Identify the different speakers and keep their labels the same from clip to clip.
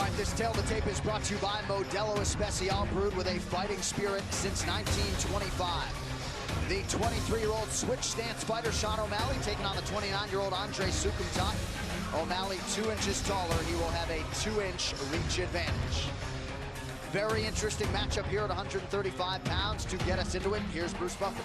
Speaker 1: All right, this Tale of the Tape is brought to you by Modelo Especial, brewed with a fighting spirit since 1925. The 23-year-old switch stance fighter Sean O'Malley taking on the 29-year-old Andre Soukhamthath. O'Malley 2 inches taller. He will have a 2-inch reach advantage. Very interesting matchup here at 135 pounds. To get us into it, here's Bruce Buffer.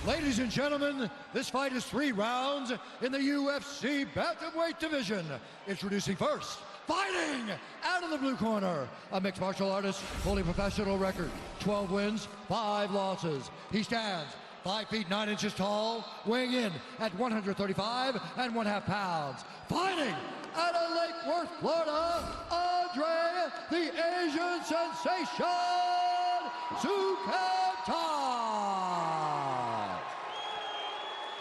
Speaker 2: Ladies and gentlemen, this fight is 3 rounds in the UFC bantamweight division. Introducing first, fighting out of the blue corner, a mixed martial artist, fully professional record, 12 wins, 5 losses. He stands 5 feet 9 inches tall, weighing in at 135 1/2 pounds. Fighting out of Lake Worth, Florida, Andre, the Asian sensation, Soukhamthath.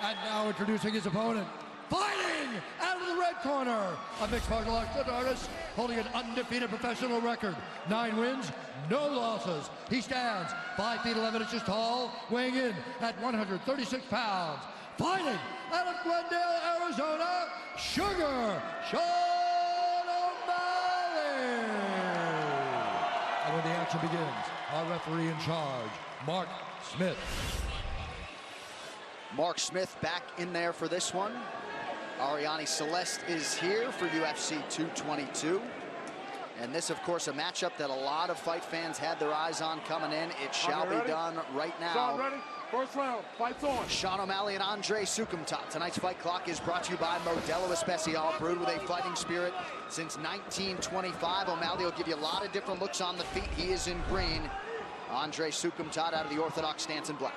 Speaker 2: And now introducing his opponent, fighting out of the red corner, a mixed martial artist holding an undefeated professional record, 9 wins, no losses. He stands 5 feet 11 inches tall, weighing in at 136 pounds. Fighting out of Glendale, Arizona, Sugar Sean O'Malley. And when the action begins, our referee in charge, Mark Smith.
Speaker 1: Mark Smith back in there for this one. Ariane Celeste is here for UFC 222. And this, of course, a matchup that a lot of fight fans had their eyes on coming in. It shall be done right now.
Speaker 3: Sean, ready? First round, fight's on.
Speaker 1: Sean O'Malley and Andre Soukhamthath. Tonight's fight clock is brought to you by Modelo Especial, brewed with a fighting spirit since 1925. O'Malley will give you a lot of different looks on the feet. He is in green. Andre Soukhamthath out of the orthodox stance in black.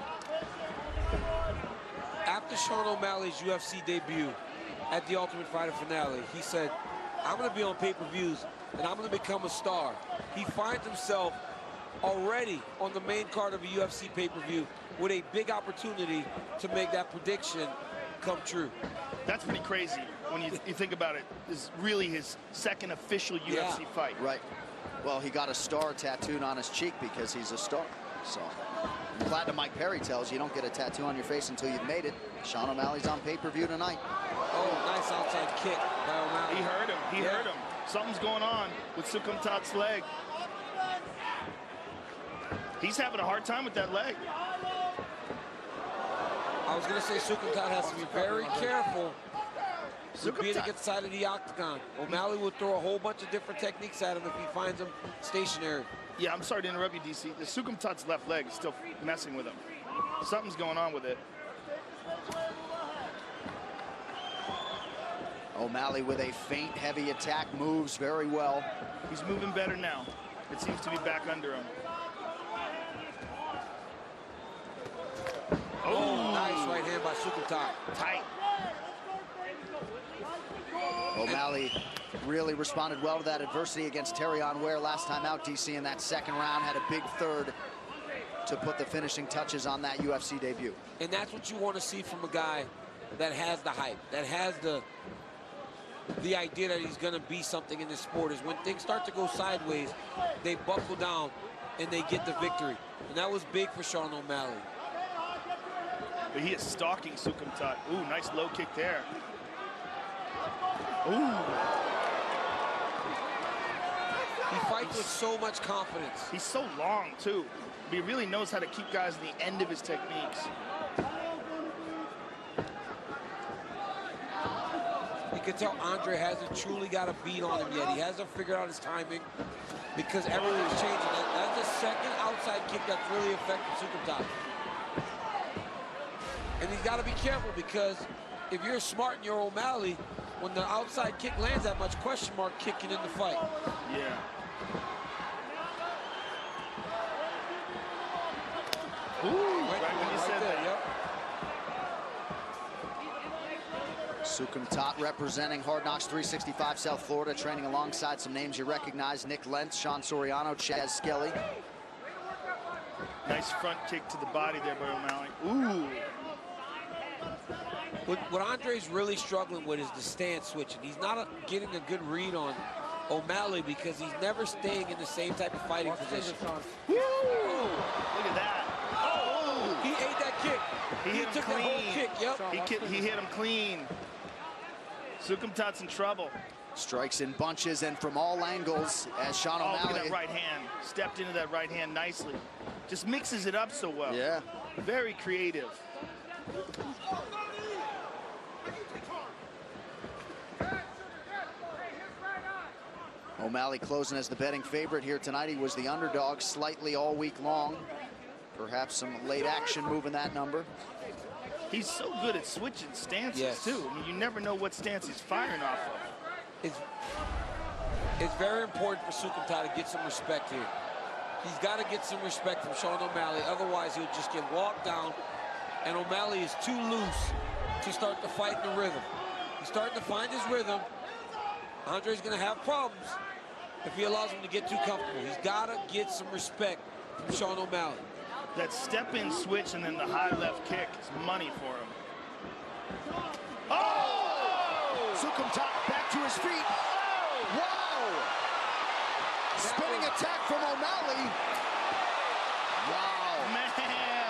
Speaker 4: After Sean O'Malley's UFC debut at the Ultimate Fighter finale, he said, I'm going to be on pay-per-views and I'm going to become a star. He finds himself already on the main card of a UFC pay-per-view with a big opportunity to make that prediction come true.
Speaker 3: That's pretty crazy when you think about it. This is really his second official UFC fight.
Speaker 1: Right. Well, he got a star tattooed on his cheek because he's a star. So, Platinum Mike Perry tells you don't get a tattoo on your face until you've made it. Sean O'Malley's on pay-per-view tonight.
Speaker 4: Oh, nice outside kick by O'Malley.
Speaker 3: He heard him. He heard him. Something's going on with Soukhamthath's leg. He's having a hard time with that leg.
Speaker 4: I was going to say Soukhamthath has to be very careful with being against the side of the octagon. O'Malley will throw a whole bunch of different techniques at him if he finds him stationary.
Speaker 3: Yeah, I'm sorry to interrupt you, DC. The Soukhamthath's left leg is still messing with him. Something's going on with it.
Speaker 1: O'Malley with a feint, heavy attack, moves very well.
Speaker 3: He's moving better now. It seems to be back under him.
Speaker 4: Oh, nice right hand by Soukhamthath.
Speaker 3: Tight.
Speaker 1: O'Malley really responded well to that adversity against Terrion Ware last time out, DC, in that second round. Had a big third to put the finishing touches on that UFC debut.
Speaker 4: And that's what you want to see from a guy that has the hype, that has the idea that he's going to be something in this sport, is when things start to go sideways, they buckle down and they get the victory. And that was big for Sean O'Malley.
Speaker 3: But he is stalking Soukhamthath. Ooh, nice low kick there. Ooh.
Speaker 4: He fights with so much confidence.
Speaker 3: He's so long, too. But he really knows how to keep guys at the end of his techniques.
Speaker 4: You can tell Andre hasn't truly got a beat on him yet. He hasn't figured out his timing because everything's changing. That's the second outside kick that's really affected Soukhamthath. And he's got to be careful because if you're smart and you're O'Malley, when the outside kick lands that much, question mark kicking in the fight.
Speaker 3: Yeah. Ooh, right when you said that.
Speaker 4: Yep.
Speaker 1: Soukhamthath representing Hard Knocks 365 South Florida, training alongside some names you recognize: Nick Lentz, Sean Soriano, Chaz Skelly.
Speaker 3: Nice front kick to the body there by O'Malley. Ooh.
Speaker 4: What Andre's really struggling with is the stance switching. He's not getting a good read on O'Malley because he's never staying in the same type of fighting position.
Speaker 3: Woo! Look at that. Oh!
Speaker 4: He ate that kick.
Speaker 3: He hit him
Speaker 4: took
Speaker 3: clean.
Speaker 4: That whole kick. Yep.
Speaker 3: He hit him clean. Soukhamthath's in trouble.
Speaker 1: Strikes in bunches and from all angles as Sean O'Malley.
Speaker 3: Look at that right hand. Stepped into that right hand nicely. Just mixes it up so well.
Speaker 1: Yeah.
Speaker 3: Very creative.
Speaker 1: O'Malley closing as the betting favorite here tonight. He was the underdog slightly all week long. Perhaps some late action moving that number.
Speaker 3: He's so good at switching stances,
Speaker 4: yes,
Speaker 3: too. I mean, you never know what stance he's firing off of.
Speaker 4: It's very important for Soukhamthath to get some respect here. He's got to get some respect from Sean O'Malley. Otherwise, he'll just get walked down. And O'Malley is too loose to start the fight in the rhythm. He's starting to find his rhythm. Andre's going to have problems if he allows him to get too comfortable. He's got to get some respect from Sean O'Malley.
Speaker 3: That step-in switch and then the high left kick is money for him. Oh!
Speaker 1: Soukhamthath back to his feet. Wow! Spinning attack from O'Malley. Wow.
Speaker 3: Man!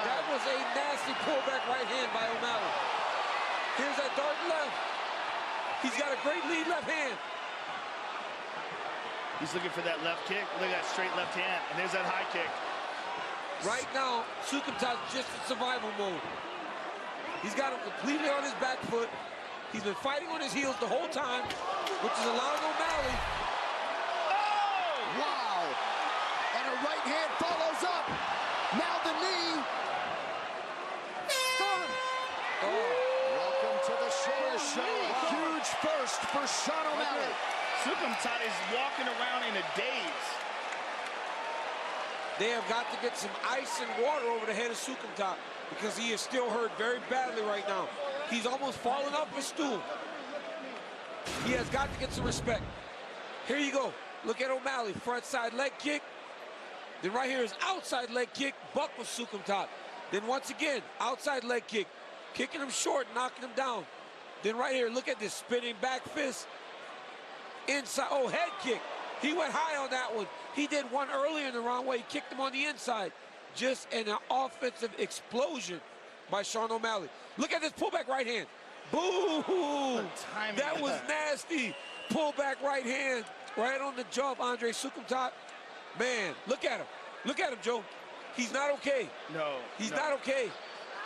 Speaker 4: That was a nasty pullback right hand by O'Malley. Here's that dart left. He's got a great lead left hand.
Speaker 3: He's looking for that left kick. Look at that straight left hand. And there's that high kick.
Speaker 4: Right now, Soukhamthath just in survival mode. He's got him completely on his back foot. He's been fighting on his heels the whole time, which is allowing O'Malley.
Speaker 3: Oh!
Speaker 1: Wow! And a right hand follows up. Now the knee.
Speaker 4: Oh.
Speaker 1: Welcome to the shorter show. A huge first for Sean O'Malley.
Speaker 3: Soukhamthath is walking around in a daze.
Speaker 4: They have got to get some ice and water over the head of Soukhamthath because he is still hurt very badly right now. He's almost fallen off his stool. He has got to get some respect. Here you go. Look at O'Malley, front side leg kick. Then right here is outside leg kick, buck with Soukhamthath. Then once again, outside leg kick, kicking him short, knocking him down. Then right here, look at this spinning back fist. Inside, oh, head kick. He went high on that one. He did one earlier in the round where he kicked him on the inside. Just an offensive explosion by Sean O'Malley. Look at this pullback right hand. Boo! That was nasty. Pullback right hand right on the jaw of Andre Soukhamthath. Man, look at him. Look at him, Joe. He's not okay.
Speaker 3: No.
Speaker 4: He's not okay.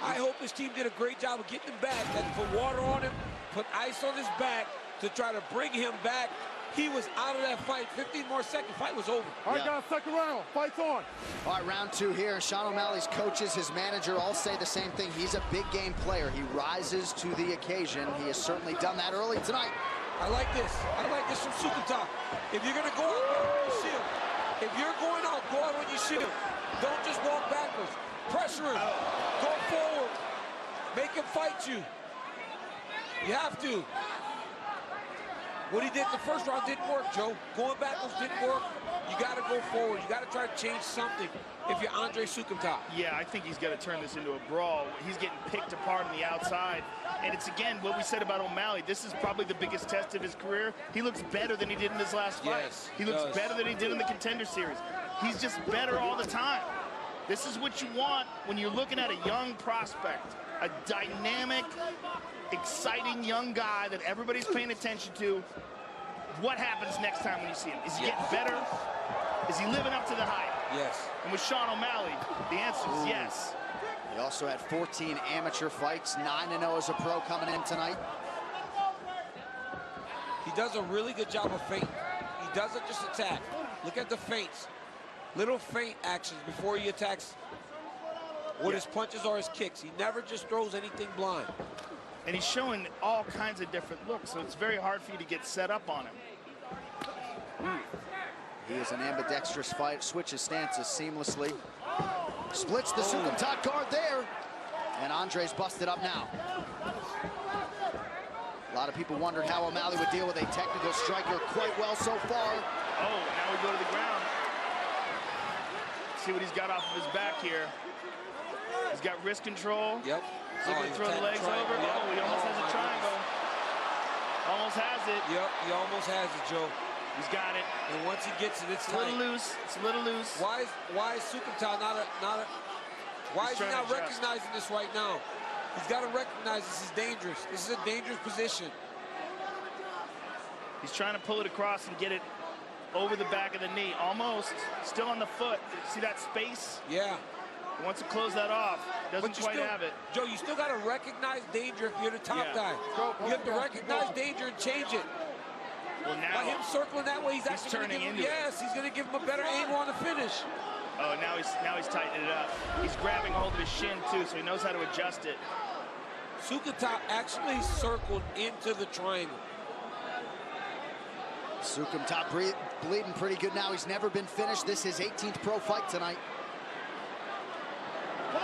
Speaker 4: I hope his team did a great job of getting him back. Had to put water on him, put ice on his back to try to bring him back. He was out of that fight. 15 more seconds, fight was over.
Speaker 5: All right, guys, second round. Fight's on.
Speaker 1: All right, round two here. Sean O'Malley's coaches, his manager, all say the same thing. He's a big game player. He rises to the occasion. He has certainly done that early tonight.
Speaker 4: I like this. I like this from Soukhamthath. If you're going to go out, go out when you see him. If you're going out, go out when you see him. Don't just walk backwards. Pressure him. Go forward. Make him fight you. You have to. What he did in the first round didn't work, Joe. Going backwards didn't work. You got to go forward. You got to try to change something if you're Andre Soukhamthath.
Speaker 3: Yeah, I think he's got to turn this into a brawl. He's getting picked apart on the outside. And it's, again, what we said about O'Malley. This is probably the biggest test of his career. He looks better than he did in his last fight.
Speaker 4: Yes,
Speaker 3: he looks better than he did in the Contender Series. He's just better all the time. This is what you want when you're looking at a young prospect, a dynamic, exciting young guy that everybody's paying attention to. What happens next time when you see him? Is he getting better? Is he living up to the hype?
Speaker 4: Yes.
Speaker 3: And with Sean O'Malley, the answer is yes.
Speaker 1: He also had 14 amateur fights, 9-0 as a pro coming in tonight.
Speaker 4: He does a really good job of feinting. He doesn't just attack. Look at the feints. Little feint actions before he attacks with his punches or his kicks. He never just throws anything blind.
Speaker 3: And he's showing all kinds of different looks, so it's very hard for you to get set up on him.
Speaker 1: He is an ambidextrous fighter, switches stances seamlessly. Splits the Soukhamthath guard there. And Andre's busted up now. A lot of people wondered how O'Malley would deal with a technical striker quite well so far.
Speaker 3: Oh, now we go to the ground. See what he's got off of his back here. He's got wrist control.
Speaker 4: Yep.
Speaker 3: Looking to throw the legs over.
Speaker 4: Yep.
Speaker 3: Oh, he almost has a triangle. Almost has it.
Speaker 4: Yep, he almost has it, Joe.
Speaker 3: He's got it.
Speaker 4: And once he gets it, it's
Speaker 3: a little loose. It's a little loose.
Speaker 4: Why is Soukhamthath why is he not recognizing this right now? He's got to recognize this is dangerous. This is a dangerous position.
Speaker 3: He's trying to pull it across and get it over the back of the knee. Almost. Still on the foot. See that space?
Speaker 4: Yeah.
Speaker 3: He wants to close that off. Doesn't quite have it.
Speaker 4: Joe, you still got to recognize danger if you're the top guy. You have to recognize danger and change it.
Speaker 3: Well, now
Speaker 4: by him circling that way, he's actually
Speaker 3: turning into it.
Speaker 4: Yes, he's going to give him a better angle on the finish.
Speaker 3: Oh, now he's tightening it up. He's grabbing hold of his shin too, so he knows how to adjust it.
Speaker 4: Soukhamthath actually circled into the triangle.
Speaker 1: Soukhamthath bleeding pretty good now. He's never been finished. This is his 18th pro fight tonight.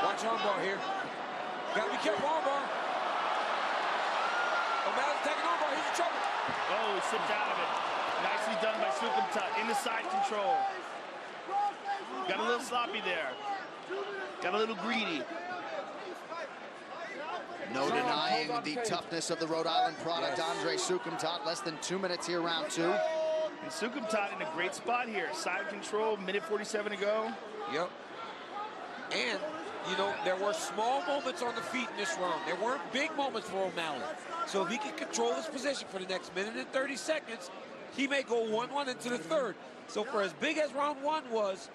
Speaker 4: Watch armbar here. Gotta be careful, armbar. O'Malley's taking armbar. He's in trouble.
Speaker 3: Oh, he slipped out of it. Nicely done by Soukhamthath. In the side control. Got a little sloppy there. Got a little greedy.
Speaker 1: No denying the toughness of the Rhode Island product, Andre Soukhamthath. Less than 2 minutes here, round 2.
Speaker 3: And Soukhamthath in a great spot here. Side control, minute 47 to go.
Speaker 4: Yep. And, you know, there were small moments on the feet in this round. There weren't big moments for O'Malley. So if he can control his position for the next minute and 30 seconds, he may go 1-1 into the third. So for as big as round 1 was,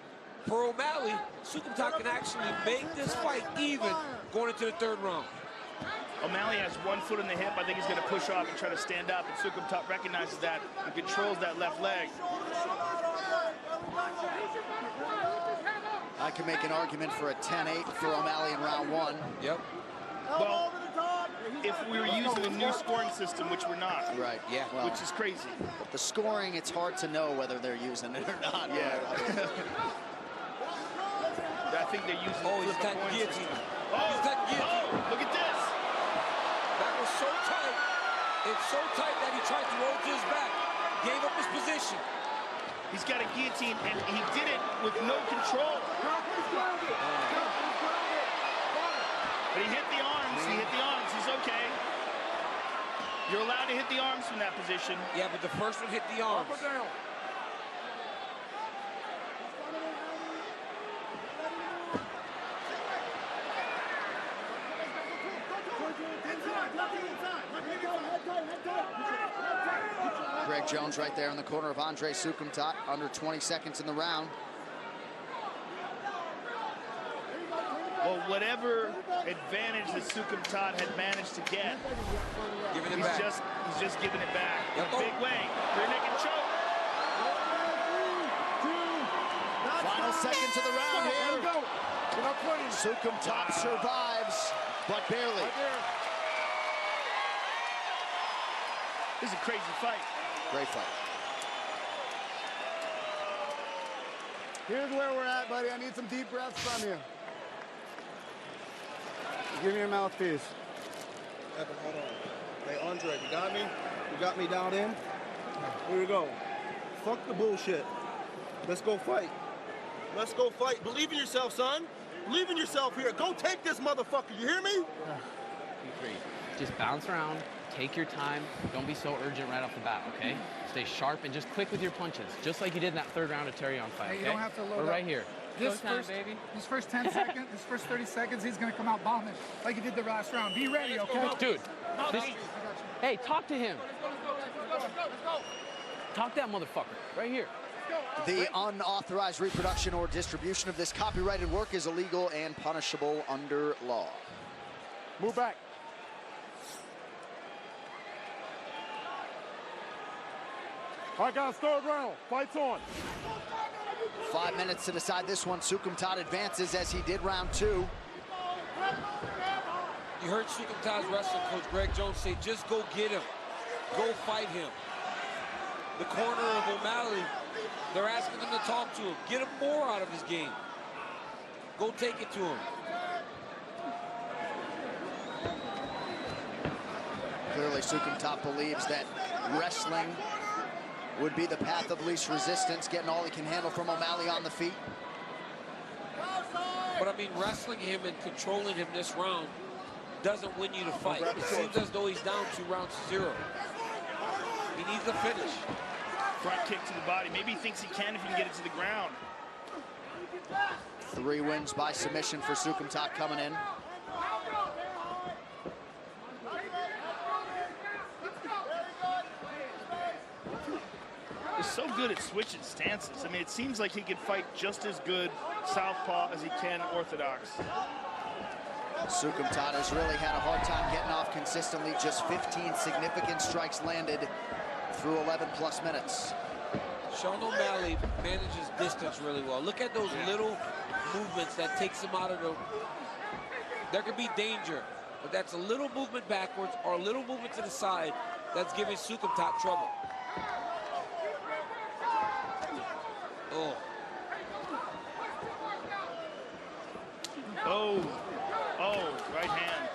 Speaker 4: for O'Malley, Soukhamthath can actually make this fight even going into the third round.
Speaker 3: O'Malley has 1 foot in the hip. I think he's going to push off and try to stand up. And Soukhamthath recognizes that and controls that left leg.
Speaker 1: I can make an argument for a 10-8 for O'Malley in round 1.
Speaker 4: Yep.
Speaker 3: Well, if we were using a new scoring system, which we're not.
Speaker 1: Right. Yeah. Well,
Speaker 3: which is crazy.
Speaker 1: But the scoring, it's hard to know whether they're using it or not.
Speaker 3: Yeah. I think they're using.
Speaker 4: Oh, he's attacking guillotine.
Speaker 3: Oh,
Speaker 4: he's attacking guillotine.
Speaker 3: Oh, look at this.
Speaker 4: That was so tight. It's so tight that he tried to roll to his back. Gave up his position.
Speaker 3: He's got a guillotine, and he did it with no control. But he hit the arms. He hit the arms. He's okay. You're allowed to hit the arms from that position.
Speaker 4: Yeah, but the first one hit the arms.
Speaker 5: Up or down.
Speaker 1: Greg Jones right there in the corner of Andre Soukhamthath. Under 20 seconds in the round.
Speaker 3: Well, whatever advantage that Soukhamthath had managed to get, he's just giving it back in a big way. Rear naked choke.
Speaker 1: Final seconds of the round here. Soukhamthath survives, but barely.
Speaker 3: This is a crazy fight.
Speaker 1: Great fight.
Speaker 5: Here's where we're at, buddy. I need some deep breaths from you. Give me your mouthpiece.
Speaker 6: Evan, hold on. Hey, Andre, you got me? You got me down in? Here we go. Fuck the bullshit. Let's go fight. Let's go fight. Believe in yourself, son. Believe in yourself here. Go take this motherfucker. You hear me?
Speaker 7: Be crazy. Just bounce around. Take your time. Don't be so urgent right off the bat, okay? Stay sharp and just quick with your punches, just like you did in that third round of Terry on fight, okay?
Speaker 8: You don't have to load
Speaker 7: We're
Speaker 8: up.
Speaker 7: right here.
Speaker 8: This first 10 seconds, this first 30 seconds, he's going to come out bombing like he did the last round. Be ready, okay?
Speaker 7: Dude, hey, talk to him. Talk to that motherfucker right here.
Speaker 1: The unauthorized reproduction or distribution of this copyrighted work is illegal and punishable under law.
Speaker 5: Move back. All right, guys, third round. Fight's on.
Speaker 1: 5 minutes to decide this one. Soukhamthath advances as he did round 2.
Speaker 4: You heard Soukhamthath's wrestling coach Greg Jones say, just go get him. Go fight him. The corner of O'Malley, they're asking him to talk to him. Get him more out of his game. Go take it to him.
Speaker 1: Clearly, Soukhamthath believes that wrestling would be the path of least resistance, getting all he can handle from O'Malley on the feet.
Speaker 4: But I mean, wrestling him and controlling him this round doesn't win you the fight. It seems as though he's down 2 rounds to 0. He needs a finish.
Speaker 3: Front kick to the body. Maybe he thinks he can if he can get it to the ground.
Speaker 1: 3 wins by submission for Soukhamthath coming in.
Speaker 3: so good at switching stances. I mean, it seems like he can fight just as good southpaw as he can orthodox.
Speaker 1: Soukhamthath has really had a hard time getting off consistently. Just 15 significant strikes landed through 11+ minutes.
Speaker 4: Sean O'Malley manages distance really well. Look at those little movements that takes him out of the... There could be danger, but that's a little movement backwards or a little movement to the side that's giving Soukhamthath trouble. Oh.
Speaker 3: Oh, right hand.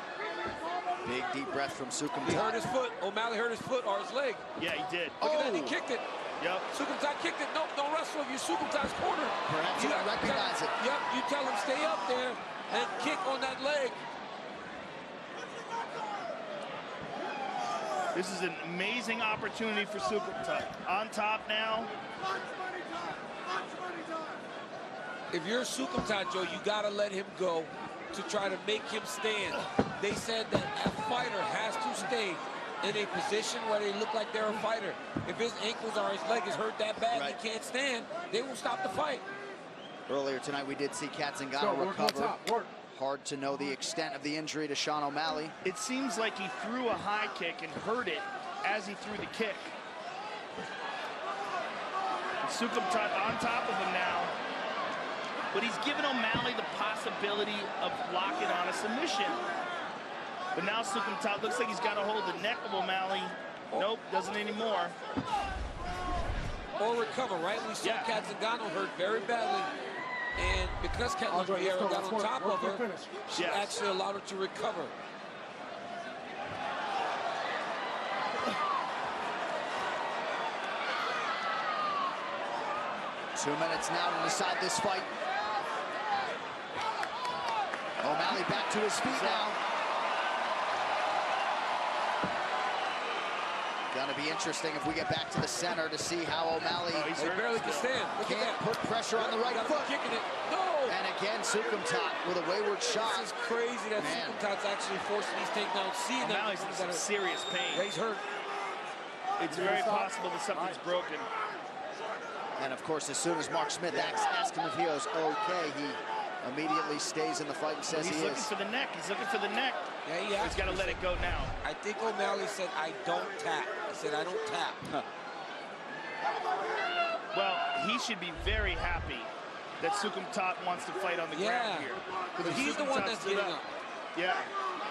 Speaker 1: Big deep breath from Soukhamthath.
Speaker 4: He hurt his foot. O'Malley hurt his foot or his leg.
Speaker 3: Yeah, he did.
Speaker 4: Look at that, he kicked it.
Speaker 3: Yep.
Speaker 4: Soukhamthath kicked it. Nope, don't wrestle if you're Soukhamthath's corner.
Speaker 1: Perhaps he didn't recognize it.
Speaker 4: Yep, you tell him stay up there and kick on that leg.
Speaker 3: This is an amazing opportunity for Soukhamthath. On top now.
Speaker 4: If you're Soukhamthath, Joe, you got to let him go to try to make him stand. They said that a fighter has to stay in a position where they look like they're a fighter. If his ankles or his leg is hurt that bad, he can't stand, they will stop the fight.
Speaker 1: Earlier tonight, we did see Katzengano recover. Hard to know the extent of the injury to Sean O'Malley.
Speaker 3: It seems like he threw a high kick and hurt it as he threw the kick. And Soukhamthath on top of him now. But he's given O'Malley the possibility of locking on a submission. But now Soukhamthath looks like he's got to hold the neck of O'Malley. Nope, doesn't anymore.
Speaker 4: Or recover, right? We saw Katzengano hurt very badly. And because Ketlin Vieira got on top of her, she actually allowed her to recover.
Speaker 1: Two minutes now to decide this fight. O'Malley back to his feet now. Gonna be interesting if we get back to the center to see how O'Malley
Speaker 4: barely can stand.
Speaker 1: Can't put pressure on the right foot.
Speaker 4: Kicking it. No!
Speaker 1: And again, Soukhamthath with a wayward shot.
Speaker 4: This is crazy that Soukhamthath's actually forcing these takedowns. Seeing
Speaker 3: O'Malley's in some serious pain.
Speaker 4: Yeah, he's hurt.
Speaker 3: It's very possible that something's broken.
Speaker 1: And of course, as soon as Mark Smith asks him if he was okay, he immediately stays in the fight and says he is.
Speaker 3: He's looking for the neck. He's looking for the neck.
Speaker 4: Yeah,
Speaker 3: he's got to let it go now.
Speaker 4: I think O'Malley said, I don't tap. He said, I don't tap.
Speaker 1: Huh.
Speaker 3: Well, he should be very happy that Soukhamthath wants to fight on the ground here.
Speaker 4: But he's the one that's getting up.
Speaker 3: Yeah.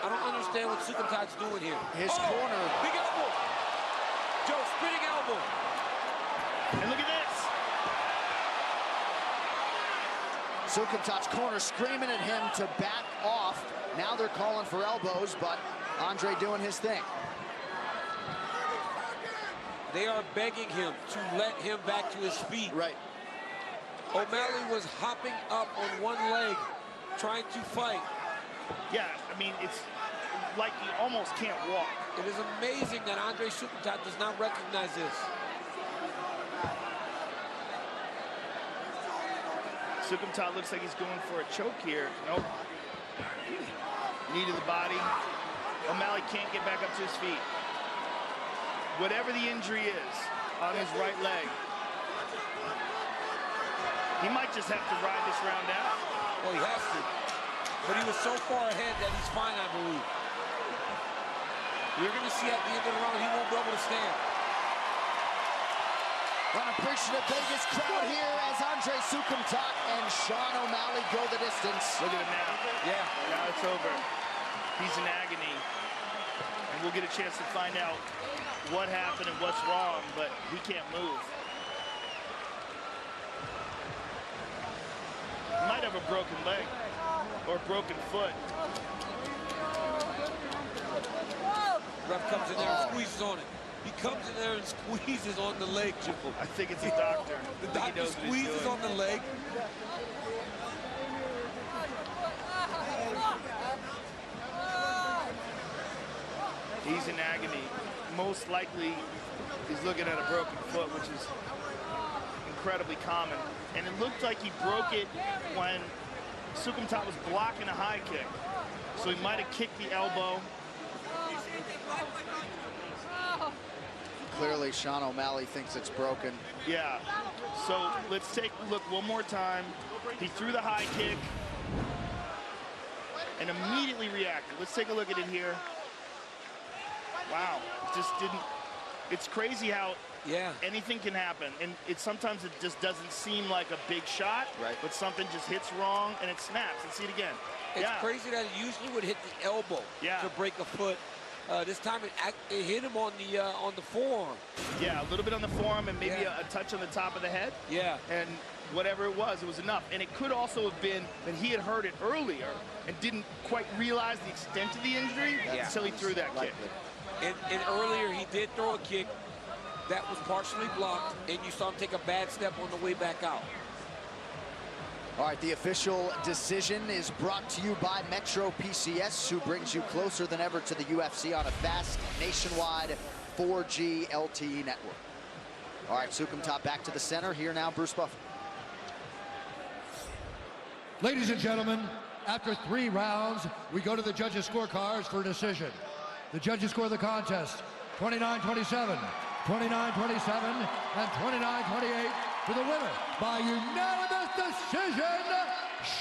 Speaker 4: I don't understand what Soukhamthath's doing here.
Speaker 1: His corner.
Speaker 4: Big elbow. Joe, spinning elbow.
Speaker 3: And look at this.
Speaker 1: Soukhamthath's corner screaming at him to back off. Now they're calling for elbows, but Andre doing his thing.
Speaker 4: They are begging him to let him back to his feet.
Speaker 1: Right.
Speaker 4: O'Malley was hopping up on one leg, trying to fight.
Speaker 3: Yeah, I mean, it's like he almost can't walk.
Speaker 4: It is amazing that Andre Soukhamthath does not recognize this.
Speaker 3: Soukhamthath looks like he's going for a choke here. Nope. Knee to the body. O'Malley can't get back up to his feet. Whatever the injury is on his right leg, he might just have to ride this round out.
Speaker 4: Well, he has to. But he was so far ahead that he's fine, I believe. You're going to see at the end of the round, he won't be able to stand.
Speaker 1: Unappreciative Vegas crowd here as Andre Soukhamthath and Sean O'Malley go the distance.
Speaker 3: Look at him now. Yeah, now it's over. He's in agony. And we'll get a chance to find out what happened and what's wrong, but he can't move. He might have a broken leg or a broken foot.
Speaker 4: Ref comes in there and squeezes on it. He comes in there and squeezes on the leg, Jimbo.
Speaker 3: I think it's a doctor.
Speaker 4: The doctor squeezes on the leg.
Speaker 3: He's in agony. Most likely, he's looking at a broken foot, which is incredibly common. And it looked like he broke it when Soukhamthath was blocking a high kick. So he might have kicked the elbow.
Speaker 1: clearly Sean O'Malley thinks it's broken.
Speaker 3: Yeah. So let's take a look one more time. He threw the high kick and immediately reacted. Let's take a look at it here. Wow. Just didn't. It's crazy how anything can happen. And sometimes it just doesn't seem like a big shot, but something just hits wrong and it snaps. Let's see it again.
Speaker 4: It's crazy that it usually would hit the elbow to break a foot. This time it hit him on the forearm.
Speaker 3: Yeah, a little bit on the forearm and maybe a touch on the top of the head.
Speaker 4: Yeah.
Speaker 3: And whatever it was enough. And it could also have been that he had heard it earlier and didn't quite realize the extent of the injury until he threw that kick.
Speaker 4: And earlier he did throw a kick that was partially blocked, and you saw him take a bad step on the way back out.
Speaker 1: All right, the official decision is brought to you by Metro PCS, who brings you closer than ever to the UFC on a fast, nationwide 4G LTE network. All right, Soukhamthath back to the center. Here now, Bruce Buffer.
Speaker 2: Ladies and gentlemen, after 3 rounds, we go to the judges' scorecards for a decision. The judges score the contest 29-27, 29-27, and 29-28 for the winner by unanimous decision,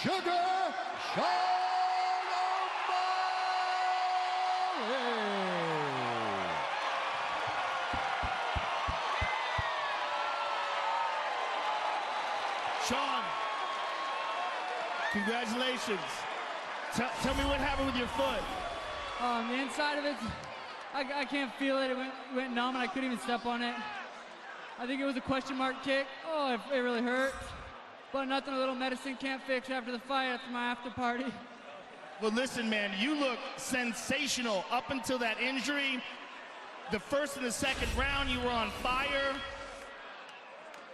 Speaker 2: Sugar Sean O'Malley.
Speaker 3: Sean, congratulations. Tell me what happened with your foot.
Speaker 9: The inside of it, I can't feel it. It went numb and I couldn't even step on it. I think it was a question mark kick. Oh, it really hurt. But nothing a little medicine can't fix after the fight, after my after party.
Speaker 3: Well, listen, man, you look sensational up until that injury. The first and the second round, you were on fire.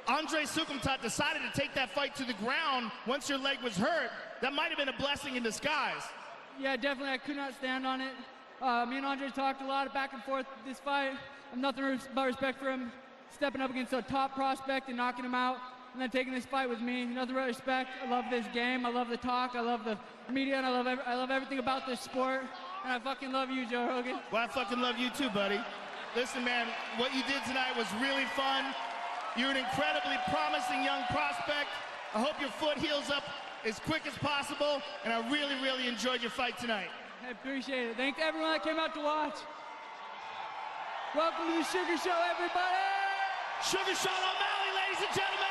Speaker 3: Andre Soukhamthath decided to take that fight to the ground once your leg was hurt. That might have been a blessing in disguise.
Speaker 9: Yeah, definitely. I could not stand on it. Me and Andre talked a lot back and forth this fight. I'm nothing but respect for him stepping up against a top prospect and knocking him out, and then taking this fight with me. Nothing but respect. I love this game. I love the talk. I love the media, and I love everything about this sport. And I fucking love you, Joe Rogan.
Speaker 3: Well, I fucking love you too, buddy. Listen, man, what you did tonight was really fun. You're an incredibly promising young prospect. I hope your foot heals up as quick as possible, and I really, really enjoyed your fight tonight.
Speaker 9: I appreciate it. Thanks to everyone that came out to watch. Welcome to the Sugar Show, everybody!
Speaker 3: Sugar Sean O'Malley, ladies and gentlemen!